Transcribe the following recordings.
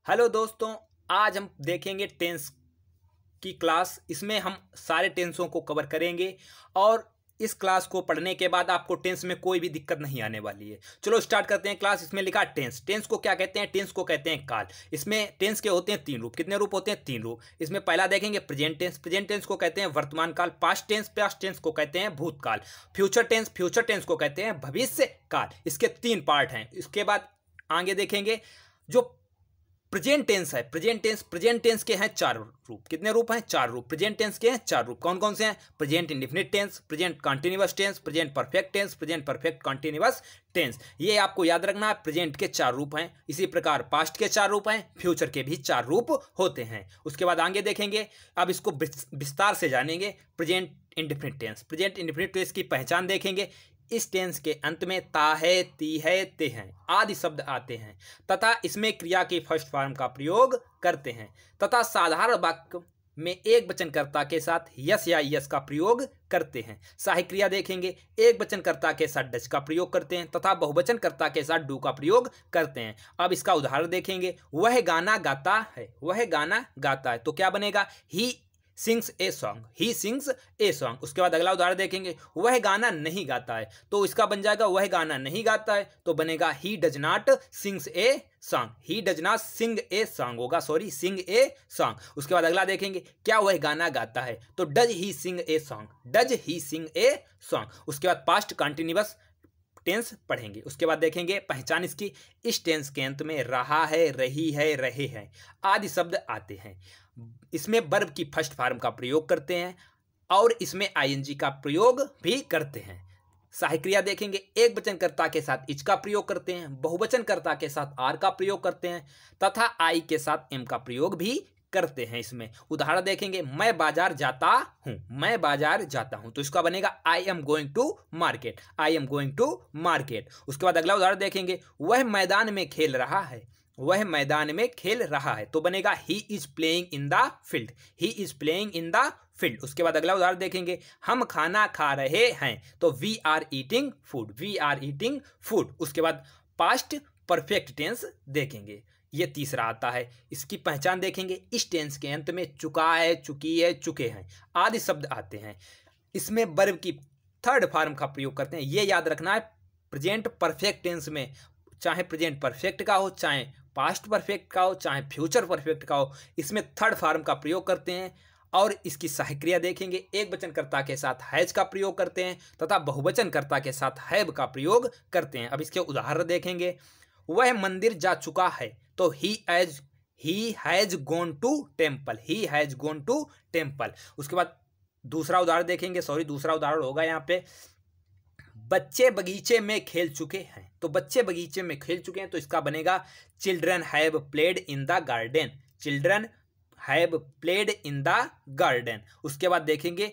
Hello दोस्तों। आज हम देखेंगे टेंस की क्लास। इसमें हम सारे टेंसों को कवर करेंगे और इस क्लास को पढ़ने के बाद आपको टेंस में कोई भी दिक्कत नहीं आने वाली है। चलो स्टार्ट करते हैं क्लास। इसमें लिखा टेंस। टेंस को क्या कहते हैं? टेंस को कहते हैं काल। इसमें टेंस के होते हैं तीन रूप। कितने रूप होते हैं? तीन रूप। इसमें पहला देखेंगे प्रेजेंट टेंस। प्रेजेंट टेंस को कहते हैं वर्तमान काल। पास्ट टेंस को कहते हैं भूतकाल। फ्यूचर टेंस को कहते हैं भविष्य काल। इसके तीन पार्ट हैं। इसके बाद आगे देखेंगे जो प्रेजेंट टेंस है। प्रेजेंट टेंस के हैं चार रूप। कितने रूप हैं? चार रूप। प्रेजेंट टेंस के हैं चार रूप। कौन कौन से हैं? Present indefinite tense, present continuous tense, present perfect tense, present perfect continuous tense. ये आपको याद रखना है। प्रेजेंट के चार रूप हैं। इसी प्रकार पास्ट के चार रूप हैं। फ्यूचर के भी चार रूप होते हैं। उसके बाद आगे देखेंगे। अब इसको विस्तार से जानेंगे। Present indefinite tense. Present indefinite tense की पहचान देखेंगे। इस टेंस के अंत में ता है, ती है, ते हैं आदि शब्द आते हैं तथा इसमें क्रिया के फर्स्ट फॉर्म का प्रयोग करते हैं तथा साधारण वाक्य में एक वचनकर्ता के साथ यस या यस का प्रयोग करते हैं। सहायक क्रिया देखेंगे। एक वचनकर्ता के साथ डच का प्रयोग करते हैं तथा बहुवचनकर्ता के साथ डू का प्रयोग करते हैं। अब इसका उदाहरण देखेंगे। वह गाना गाता है। वह गाना गाता है तो क्या बनेगा? He sings a song. He sings a song. उसके बाद अगला उदाहरण देखेंगे। वह गाना नहीं गाता है तो इसका बन जाएगा वह गाना नहीं गाता है तो बनेगा he does not sings a song. He does not sing a song होगा, सॉरी, सिंग ए सॉन्ग। उसके बाद अगला देखेंगे। क्या वह गाना गाता है तो does he sing a song. Does he sing a song. उसके बाद पास्ट कंटिन्यूअस टेंस पढ़ेंगे। उसके बाद देखेंगे पहचान इसकी। इस टेंस के अंत में रहा है, रही है, रहे हैं आदि शब्द आते हैं। इसमें वर्ब की फर्स्ट फॉर्म का प्रयोग करते हैं और इसमें आईएनजी का प्रयोग भी करते हैं। सहायक क्रिया देखेंगे। एक वचनकर्ता के साथ इच का प्रयोग करते हैं, बहुवचनकर्ता के साथ आर का प्रयोग करते हैं तथा आई के साथ एम का प्रयोग भी करते हैं। इसमें उदाहरण देखेंगे। मैं बाजार जाता हूं। मैं बाजार जाता हूं तो इसका बनेगा I am going to market. I am going to market. उसके बाद अगला उदाहरण देखेंगे। वह मैदान में खेल रहा है। वह मैदान में खेल रहा है तो बनेगा he is playing in the field. He is playing in the field. उसके बाद अगला उदाहरण देखेंगे। हम खाना खा रहे हैं तो we are eating food. We are eating food. उसके बाद पास्ट परफेक्ट टेंस देखेंगे। ये तीसरा आता है। इसकी पहचान देखेंगे। इस टेंस के अंत में चुका है, चुकी है, चुके हैं आदि शब्द आते हैं। इसमें वर्ब की थर्ड फॉर्म का प्रयोग करते हैं। ये याद रखना है। प्रेजेंट परफेक्ट टेंस में चाहे प्रेजेंट परफेक्ट का हो, चाहे पास्ट परफेक्ट का हो, चाहे फ्यूचर परफेक्ट का हो, इसमें थर्ड फॉर्म का प्रयोग करते हैं और इसकी सहायक क्रिया देखेंगे। एक वचनकर्ता के साथ हैज का प्रयोग करते हैं तथा बहुवचनकर्ता के साथ हैव का प्रयोग करते हैं। अब इसके उदाहरण देखेंगे। वह मंदिर जा चुका है तो he has gone to temple. He has gone to temple. उसके बाद दूसरा उदाहरण देखेंगे। सॉरी, दूसरा उदाहरण होगा यहाँ पे। बच्चे बगीचे में खेल चुके हैं तो बच्चे बगीचे में खेल चुके हैं तो इसका बनेगा children have played in the garden. Children have played in the garden. उसके बाद देखेंगे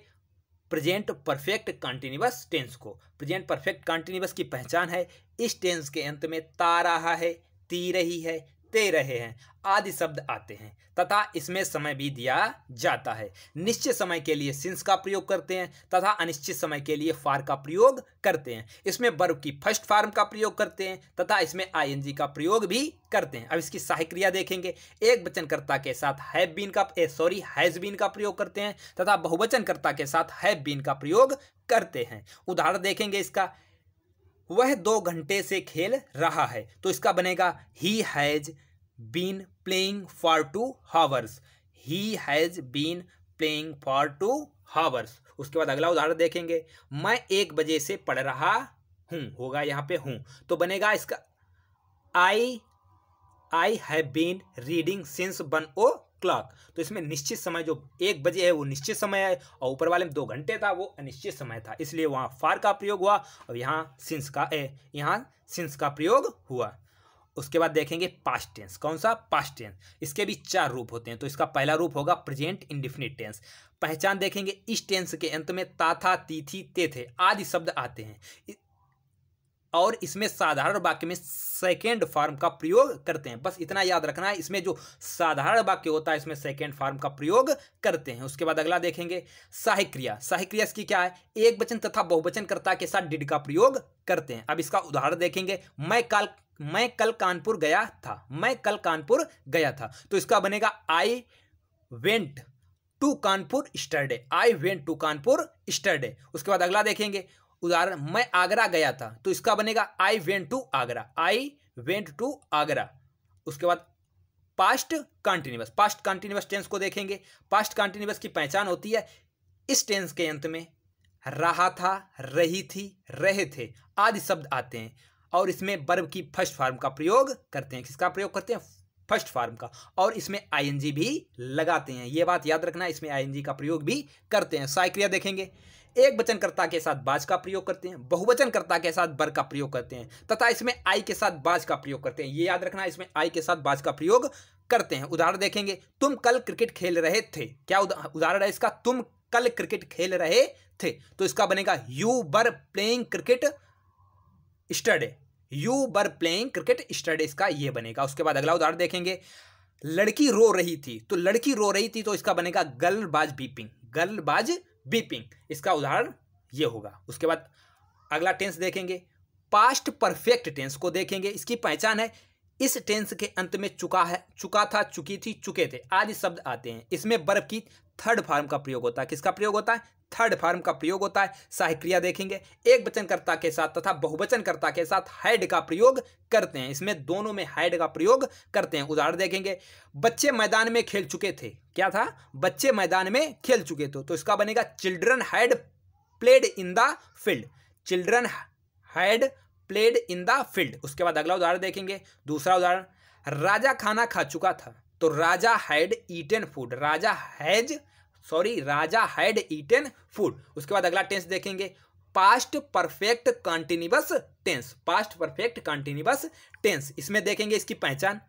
प्रेजेंट परफेक्ट कंटिन्यूअस टेंस को। प्रेजेंट परफेक्ट कंटिन्यूअस की पहचान है। इस टेंस के अंत में ता रहा है, ती रही है, ते रहे हैं आदि शब्द आते हैं तथा इसमें समय भी दिया जाता है। निश्चित समय के लिए सिंस का प्रयोग करते हैं तथा अनिश्चित समय के लिए फार का प्रयोग करते हैं। इसमें वर्ब की फर्स्ट फॉर्म का प्रयोग करते हैं तथा इसमें आईएनजी का प्रयोग भी करते हैं। अब इसकी सहायक क्रिया देखेंगे। एक वचनकर्ता के साथ हैज बीन का प्रयोग करते हैं तथा बहुवचनकर्ता के साथ हैव बीन का प्रयोग करते हैं। उदाहरण देखेंगे इसका। वह 2 घंटे से खेल रहा है तो इसका बनेगा he has been playing for 2 hours। He has been playing for 2 hours। उसके बाद अगला उदाहरण देखेंगे। मैं 1 बजे से पढ़ रहा हूं होगा यहाँ पे हूं तो बनेगा इसका I have been reading since 1 o'clock। तो इसमें निश्चित समय जो 1 बजे है वो निश्चित समय है और ऊपर वाले में 2 घंटे था वो अनिश्चित समय था, इसलिए वहाँ फार का प्रयोग हुआ और यहाँ सिंस का प्रयोग हुआ। उसके बाद देखेंगे पास्ट टेंस। कौन सा? Past tense. इसके भी 4 रूप होते हैं तो इसका पहला रूप होगा प्रेजेंट इंडेफिनिट टेंस। पहचान देखेंगे। इस टेंस के अंत में ता था, ती थी, ते थे आदि शब्द आते हैं और इसमें साधारण वाक्य में सेकेंड फॉर्म का प्रयोग करते हैं। बस इतना याद रखना है। इसमें जो साधारण वाक्य होता है इसमें सेकेंड फॉर्म का प्रयोग करते हैं। उसके बाद अगला देखेंगे सहायक क्रिया। सहायक क्रिया इसकी क्या है? एक वचन तथा बहुवचनकर्ता के साथ डिड का प्रयोग करते हैं। अब इसका उदाहरण देखेंगे। मैं कल कानपुर गया था, मैं कल कानपुर गया था, तो इसका बनेगा I went to Kanpur yesterday, I went to Kanpur yesterday. उसके बाद अगला देखेंगे उदाहरण, मैं आगरा गया था, तो इसका बनेगा I went to Agra, I went to Agra. उसके बाद past continuous, past continuous tense को देखेंगे। पास्ट कंटिन्यूअस की पहचान होती है इस टेंस के अंत में रहा था, रही थी, रहे थे आदि शब्द आते हैं और इसमें वर्ब की फर्स्ट फॉर्म का प्रयोग करते हैं। किसका प्रयोग करते हैं? फर्स्ट फॉर्म का। और इसमें आईएनजी भी लगाते हैं, ये बात याद रखना, इसमें आईएनजी का प्रयोग भी करते हैं। सहायक क्रिया देखेंगे, एक वचनकर्ता के साथ बाज का प्रयोग करते हैं, बहुवचनकर्ता के साथ बर का प्रयोग करते हैं तथा इसमें आई के साथ बाज का प्रयोग करते हैं। ये याद रखना, इसमें आई के साथ बाज का प्रयोग करते हैं। उदाहरण देखेंगे, तुम कल क्रिकेट खेल रहे थे, क्या उदाहरण है इसका? तुम कल क्रिकेट खेल रहे थे, तो इसका बनेगा you were playing cricket yesterday, you were playing cricket yesterday, इसका ये बनेगा। उसके बाद अगला उदाहरण देखेंगे, लड़की रो रही थी, तो लड़की रो रही थी, तो इसका बनेगा girl was weeping, girl was weeping, इसका उदाहरण ये होगा। उसके बाद अगला टेंस देखेंगे, पास्ट परफेक्ट टेंस को देखेंगे। इसकी पहचान है इस टेंस के अंत में चुका है, चुका था, चुकी थी, चुके थे आदि शब्द आते हैं। इसमें वर्ब की थर्ड फॉर्म का प्रयोग होता है। किसका प्रयोग होता है? थर्ड फॉर्म का प्रयोग होता है। सहायक क्रिया देखेंगे, एक वचनकर्ता के साथ तथा बहुवचनकर्ता के साथ हैड का प्रयोग करते हैं। इसमें दोनों में हैड का प्रयोग करते हैं। उदाहरण देखेंगे, बच्चे मैदान में खेल चुके थे, क्या था? बच्चे मैदान में खेल चुके थे, तो इसका बनेगा children had played in the field, children had played in the field. उसके बाद अगला उदाहरण देखेंगे, दूसरा उदाहरण, राजा खाना खा चुका था, तो Raja had eaten food, Raja had eaten food. उसके बाद अगला टेंस देखेंगे, past perfect continuous tense, past perfect continuous tense. इसमें देखेंगे इसकी पहचान,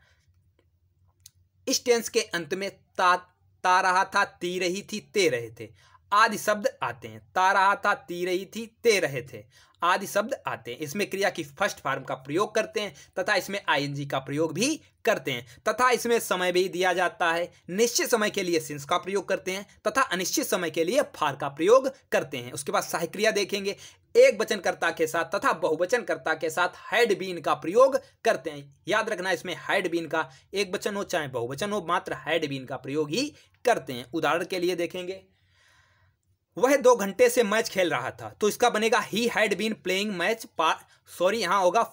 इस टेंस के अंत में ता रहा था, ती रही थी, ते रहे थे आदि शब्द आते हैं। ता रहा था, ती रही थी, ते रहे थे आदि शब्द आते हैं। इसमें क्रिया की फर्स्ट फॉर्म का प्रयोग करते हैं तथा इसमें आईएनजी का प्रयोग भी करते हैं तथा इसमें समय भी दिया जाता है। निश्चित समय के लिए सिंस का प्रयोग करते हैं तथा अनिश्चित समय के लिए फार का प्रयोग करते हैं। उसके बाद सहायक क्रिया देखेंगे, एक वचनकर्ता के साथ तथा बहुवचनकर्ता के साथ हैड बीन का प्रयोग करते हैं। याद रखना, इसमें हैड बीन का एक वचन हो चाहे बहुवचन हो, मात्र हैड बीन का प्रयोग ही करते हैं। उदाहरण के लिए देखेंगे, वह 2 घंटे से मैच खेल रहा था, तो इसका बनेगा he had been playing match यहां होगा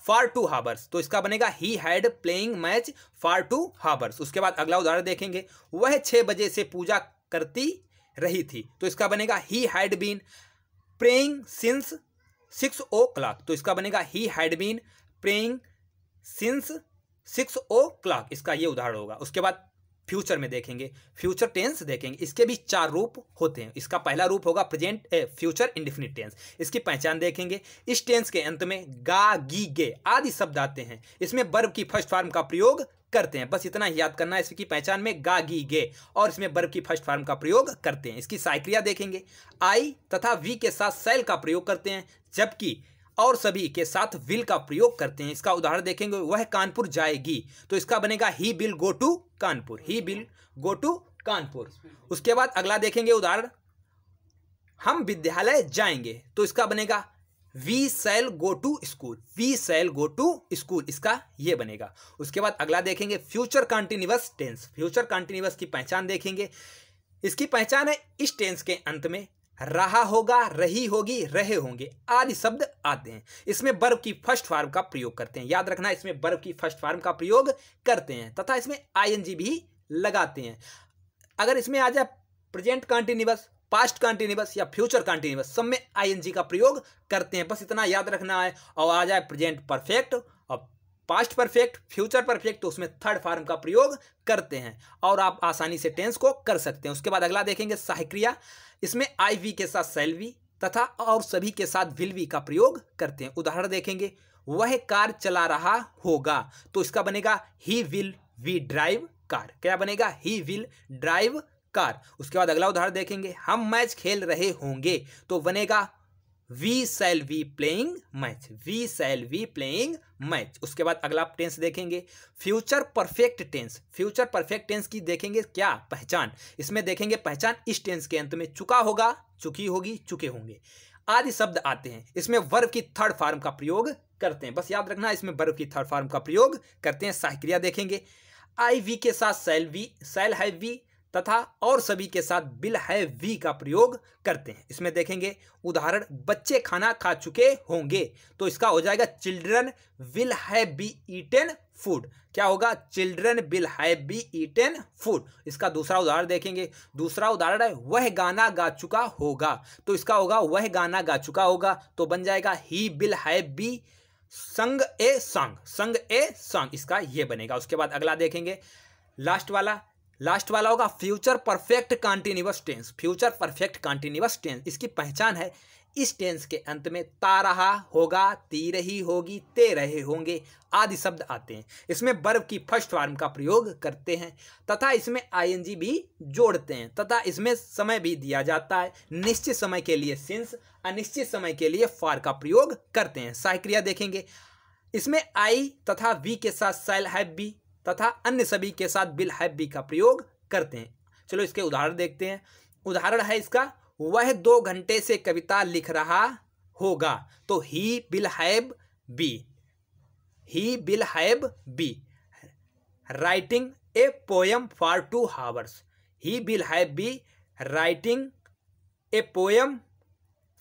फॉर 2 हावर्स, तो इसका बनेगा he had playing match for 2 hours. उसके बाद अगला उदाहरण देखेंगे, वह 6 बजे से पूजा करती रही थी, तो इसका बनेगा he had been praying since 6 o'clock, तो इसका बनेगा he had been praying since 6 o'clock, इसका ये उदाहरण होगा। उसके बाद फ्यूचर में देखेंगे, फ्यूचर टेंस देखेंगे। इसके भी 4 रूप होते हैं। इसका पहला रूप होगा प्रेजेंट फ्यूचर इंडेफिनिट टेंस। इसकी पहचान देखेंगे, इस टेंस के अंत में गा, गी, गे आदि शब्द आते हैं। इसमें वर्ब की फर्स्ट फॉर्म का प्रयोग करते हैं, बस इतना ही याद करना है। इसकी पहचान में गा, गी, गे और इसमें वर्ब की फर्स्ट फॉर्म का प्रयोग करते हैं। इसकी सहायक क्रिया देखेंगे, आई तथा वी के साथ शैल का प्रयोग करते हैं, जबकि और सभी के साथ विल का प्रयोग करते हैं। इसका उदाहरण देखेंगे, वह कानपुर जाएगी, तो इसका बनेगा he will go to Kanpur, he will go to Kanpur. उसके बाद अगला देखेंगे उदाहरण, हम विद्यालय जाएंगे, तो इसका बनेगा we shall go to school, we shall go to school, इसका ये बनेगा। उसके बाद अगला देखेंगे future continuous tense. Future continuous की पहचान देखेंगे, इसकी पहचान है इस टेंस के अंत में रहा होगा, रही होगी, रहे होंगे आदि शब्द आते हैं। इसमें वर्ब की फर्स्ट फॉर्म का प्रयोग करते हैं। याद रखना, इसमें वर्ब की फर्स्ट फॉर्म का प्रयोग करते हैं तथा इसमें आईएनजी भी लगाते हैं। अगर इसमें आ जाए प्रेजेंट कंटिन्यूअस, पास्ट कंटिन्यूअस या फ्यूचर कंटिन्यूअस, सब में आईएनजी का प्रयोग करते हैं, बस इतना याद रखना है। और आ जाए प्रेजेंट परफेक्ट और पास्ट परफेक्ट, फ्यूचर परफेक्ट, तो उसमें थर्ड फॉर्म का प्रयोग करते हैं और आप आसानी से टेंस को कर सकते हैं। उसके बाद अगला देखेंगे सहायक क्रिया। इसमें आई वी के साथ शैल वी तथा और सभी के साथ विल वी का प्रयोग करते हैं। उदाहरण देखेंगे, वह कार चला रहा होगा, तो इसका बनेगा he will we drive car, क्या बनेगा? He will drive car. उसके बाद अगला उदाहरण देखेंगे, हम मैच खेल रहे होंगे, तो बनेगा we shall we playing match, we shall we playing match. उसके बाद अगला टेंस देखेंगे future perfect tense. Future perfect tense की देखेंगे क्या पहचान, इसमें देखेंगे पहचान इस टेंस के अंत में चुका होगा, चुकी होगी, चुके होंगे आदि शब्द आते हैं। इसमें वर्ब की थर्ड फॉर्म का प्रयोग करते हैं। बस याद रखना इसमें वर्ब की थर्ड फॉर्म का प्रयोग करते हैं। सहायक क्रिया देखेंगे, आई वी के साथ शैल हैव वी तथा और सभी के साथ विल हैव वी का प्रयोग करते हैं। इसमें देखेंगे उदाहरण, बच्चे खाना खा चुके होंगे, तो इसका हो जाएगा children will have be eaten food. क्या होगा? Children will have be eaten food. इसका दूसरा उदाहरण देखेंगे, दूसरा उदाहरण है वह गाना गा चुका होगा, तो इसका होगा वह गाना गा चुका होगा, तो बन जाएगा ही विल हैव बी संग ए सॉन्ग, इसका ये बनेगा। उसके बाद अगला देखेंगे, लास्ट वाला होगा future perfect continuous tense. Future perfect continuous tense, इसकी पहचान है इस टेंस के अंत में ता रहा होगा, ती रही होगी, ते रहे होंगे आदि शब्द आते हैं। इसमें वर्ब की फर्स्ट फॉर्म का प्रयोग करते हैं तथा इसमें आईएनजी भी जोड़ते हैं तथा इसमें समय भी दिया जाता है। निश्चित समय के लिए सिंस, अनिश्चित समय के लिए फॉर का प्रयोग करते हैं। सहायक क्रिया देखेंगे, इसमें आई तथा वी के साथ शैल हैव बी तथा अन्य सभी के साथ विल हैव बी का प्रयोग करते हैं। चलो इसके उदाहरण देखते हैं। उदाहरण है इसका, वह 2 घंटे से कविता लिख रहा होगा, तो he will have be writing a poem for 2 hours. He will have be writing a poem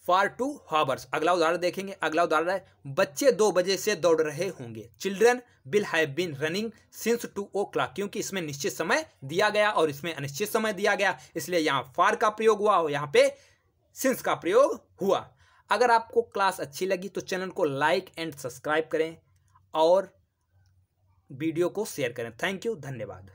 for 2 hours. अगला उदाहरण देखेंगे। अगला उदाहरण है, बच्चे 2 बजे से दौड़ रहे होंगे। Children will have been running since 2 o'clock, क्योंकि इसमें निश्चित समय दिया गया और इसमें अनिश्चित समय दिया गया, इसलिए यहाँ फॉर का प्रयोग हुआ और यहाँ पे सिंस का प्रयोग हुआ। अगर आपको क्लास अच्छी लगी तो चैनल को लाइक एंड सब्सक्राइब करें और वीडियो को शेयर करें। थैंक यू, धन्यवाद।